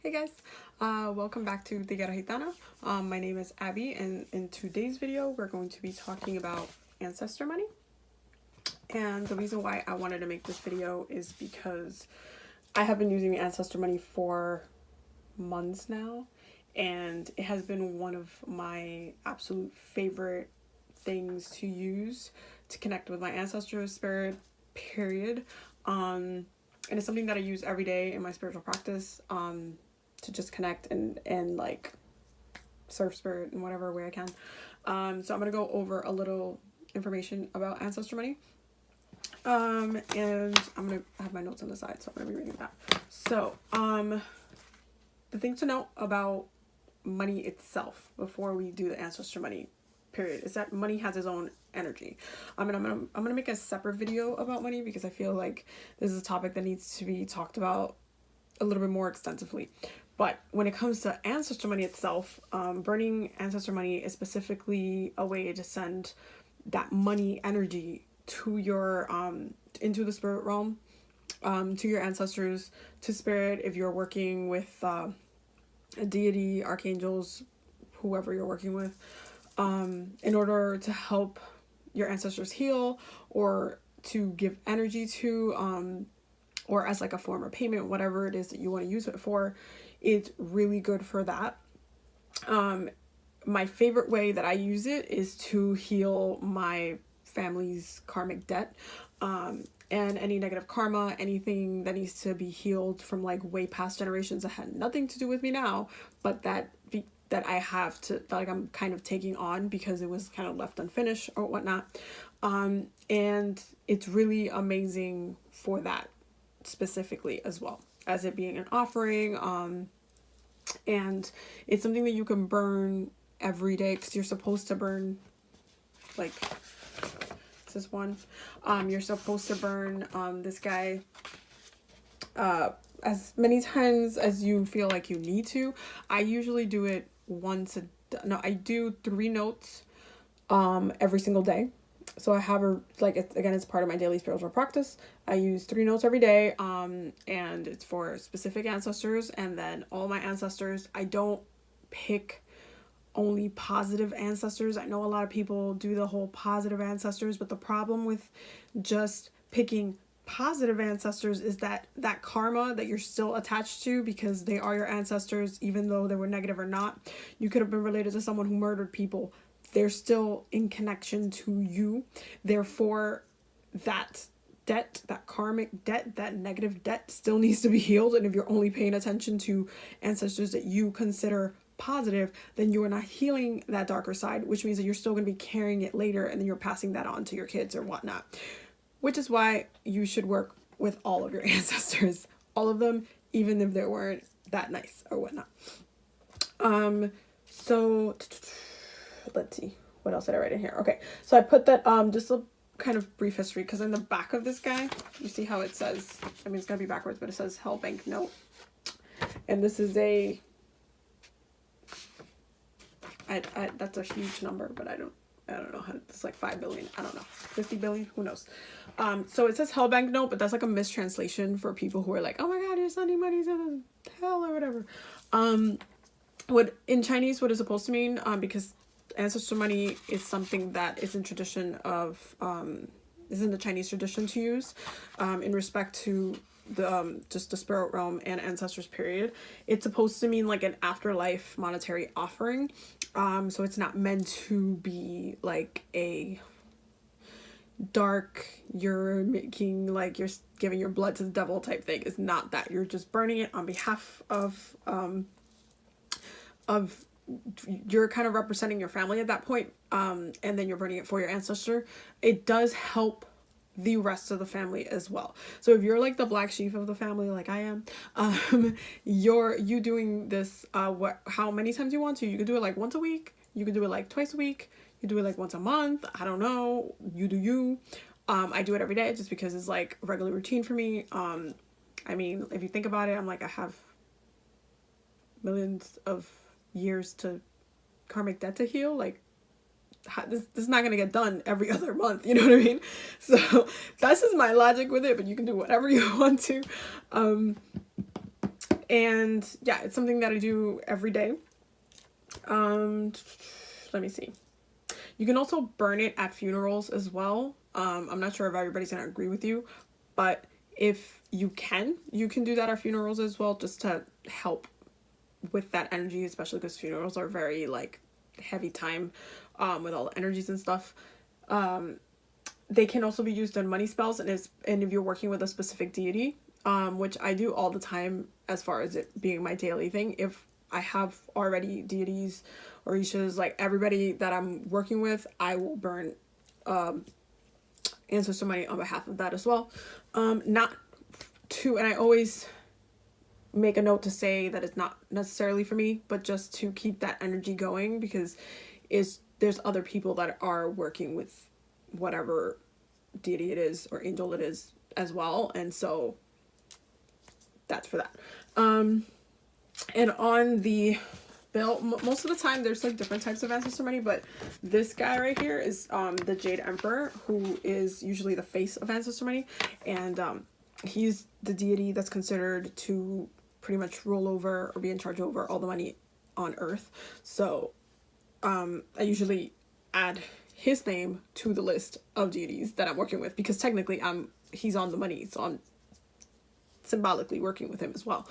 Hey guys, welcome back to The Guerra Gitana. My name is Abby, and in today's video we're going to be talking about ancestor money. And the reason why I wanted to make this video is because I have been using ancestor money for months now, and it has been one of my absolute favorite things to use to connect with my ancestor spirit, period. And it's something that I use every day in my spiritual practice, to just connect and like serve spirit in whatever way I can. So I'm gonna go over a little information about ancestor money. And I'm gonna have my notes on the side, so I'm gonna be reading that. So, the thing to note about money itself before we do the ancestor money period is that money has its own energy. I'm gonna make a separate video about money because I feel like this is a topic that needs to be talked about a little bit more extensively. But when it comes to ancestor money itself, burning ancestor money is specifically a way to send that money energy to your into the spirit realm, to your ancestors, to spirit. If you're working with a deity, archangels, whoever you're working with, in order to help your ancestors heal, or to give energy to, or as like a form of payment, whatever it is that you want to use it for, it's really good for that. My favorite way that I use it is to heal my family's karmic debt, and any negative karma, anything that needs to be healed from like way past generations that had nothing to do with me now, but that I have to, like, I'm kind of taking on because it was kind of left unfinished or whatnot. And it's really amazing for that specifically, as well as it being an offering. And it's something that you can burn every day, because you're supposed to burn, like, this is one, you're supposed to burn this guy as many times as you feel like you need to. I usually do it I do 3 notes every single day. So I have it's part of my daily spiritual practice. I use 3 notes every day, and it's for specific ancestors. And then all my ancestors, I don't pick only positive ancestors. I know a lot of people do the whole positive ancestors, but the problem with just picking positive ancestors is that karma that you're still attached to, because they are your ancestors, even though they were negative or not. You could have been related to someone who murdered people. They're still in connection to you. Therefore, that debt, that karmic debt, that negative debt still needs to be healed. And if you're only paying attention to ancestors that you consider positive, then you are not healing that darker side, which means that you're still going to be carrying it later, and then you're passing that on to your kids or whatnot. Which is why you should work with all of your ancestors, all of them, even if they weren't that nice or whatnot. So let's see, what else did I write in here? Okay, so I put that just a kind of brief history, because in the back of this guy, you see how it says, I mean, it's gonna be backwards, but it says Hell Bank Note, and this is that's a huge number, but I don't know how, it's like 5 billion, I don't know, 50 billion, who knows. So it says Hell Bank Note, but that's like a mistranslation for people who are like, oh my god, you're sending money to the hell or whatever. What in Chinese, what it's supposed to mean, because ancestor money is something that is in tradition of, is in the Chinese tradition to use, in respect to the just the spirit realm and ancestors, period. It's supposed to mean like an afterlife monetary offering. So it's not meant to be like a dark, you're making, like, you're giving your blood to the devil type thing. It's not that. You're just burning it on behalf of you're kind of representing your family at that point, and then you're burning it for your ancestor. It does help the rest of the family as well. So if you're like the black sheep of the family, like I am, you doing this how many times you want to. You could do it like once a week, you could do it like twice a week, you do it like once a month, I don't know, you do you. I do it every day just because it's like a regular routine for me. I mean, if you think about it, I'm like, I have millions of years to karmic debt to heal. Like, this is not gonna get done every other month, you know what I mean? So that's just my logic with it, but you can do whatever you want to. And yeah, it's something that I do every day. Let me see. You can also burn it at funerals as well. I'm not sure if everybody's gonna agree with you, but if you can do that at funerals as well, just to help with that energy, especially because funerals are very like heavy time with all the energies and stuff. They can also be used in money spells, and if you're working with a specific deity, which I do all the time as far as it being my daily thing. If I have already deities or Orishas, like everybody that I'm working with, I will burn ancestor money on behalf of that as well. Not to, and I always make a note to say that it's not necessarily for me, but just to keep that energy going, because there's other people that are working with whatever deity it is or angel it is as well, and so that's for that. And on the bill, most of the time there's like different types of ancestor money, but this guy right here is the Jade Emperor, who is usually the face of ancestor money, and he's the deity that's considered to pretty much rule over or be in charge over all the money on earth. So I usually add his name to the list of deities that I'm working with, because technically he's on the money, so I'm symbolically working with him as well.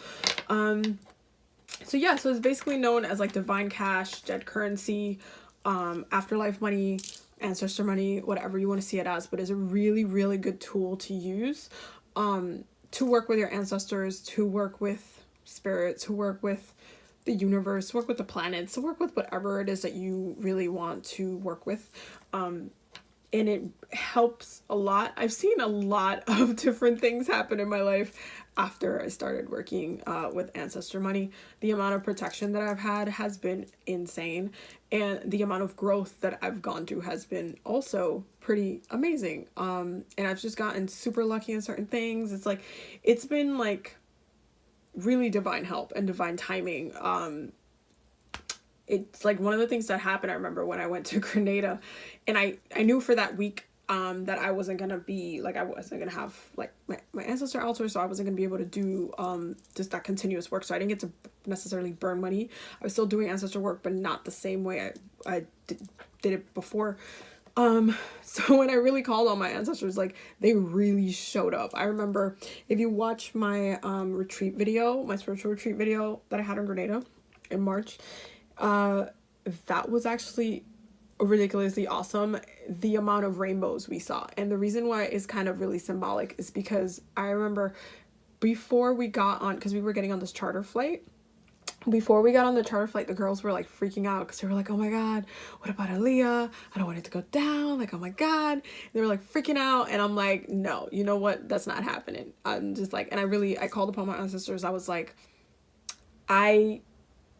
So yeah, so it's basically known as like divine cash, dead currency, afterlife money, ancestor money, whatever you want to see it as, but it's a really, really good tool to use to work with your ancestors, to work with spirits, to work with the universe, work with the planets, to work with whatever it is that you really want to work with. And it helps a lot. I've seen a lot of different things happen in my life after I started working with ancestor money. The amount of protection that I've had has been insane, and the amount of growth that I've gone through has been also pretty amazing. And I've just gotten super lucky in certain things. It's been like really divine help and divine timing. It's like one of the things that happened, I remember when I went to Grenada, and I knew for that week that I wasn't gonna be like, I wasn't gonna have like my ancestor altar, so I wasn't gonna be able to do just that continuous work. So I didn't get to necessarily burn money. I was still doing ancestor work, but not the same way I did it before. So when I really called on my ancestors, like they really showed up. I remember, if you watch my retreat video, my spiritual retreat video that I had in Grenada in March, that was actually ridiculously awesome, the amount of rainbows we saw. And the reason why it's kind of really symbolic is because I remember before we got on, because we were getting on this charter flight, before we got on the charter flight, the girls were like freaking out because they were like, oh my god, what about Aaliyah? I don't want it to go down, like, oh my god. And they were like freaking out, and I'm like, no, you know what, that's not happening. I'm just like, and I called upon my ancestors. I was like, I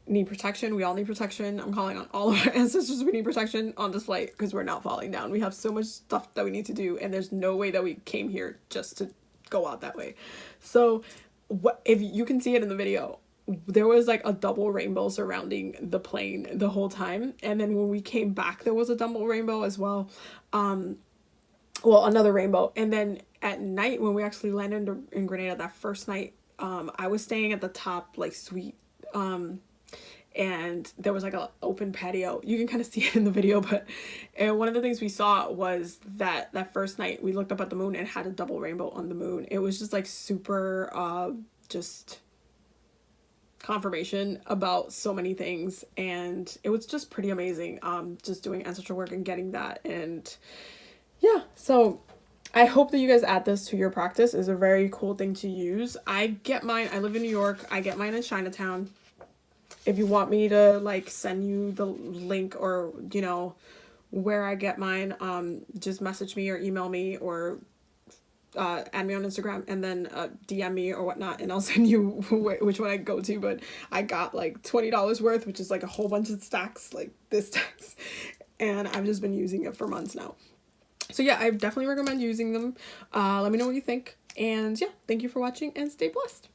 need protection. We all need protection. I'm calling on all of our ancestors. We need protection on this flight because we're not falling down. We have so much stuff that we need to do, and there's no way that we came here just to go out that way. So what if you can see it in the video, there was like a double rainbow surrounding the plane the whole time, and then when we came back there was a double rainbow as well. Well, another rainbow. And then at night when we actually landed in Grenada that first night, I was staying at the top like suite, and there was like an open patio. You can kind of see it in the video, but one of the things we saw was that first night we looked up at the moon and had a double rainbow on the moon. It was just like super just confirmation about so many things, and it was just pretty amazing just doing ancestral work and getting that. And yeah, so I hope that you guys add this to your practice. It's a very cool thing to use. I get mine, I live in New York, I get mine in Chinatown. If you want me to like send you the link or you know where I get mine, just message me or email me or add me on Instagram, and then DM me or whatnot, and I'll send you which one I go to. But I got like $20 worth, which is like a whole bunch of stacks, like this stacks, and I've just been using it for months now. So yeah, I definitely recommend using them. Let me know what you think, and yeah, thank you for watching and stay blessed.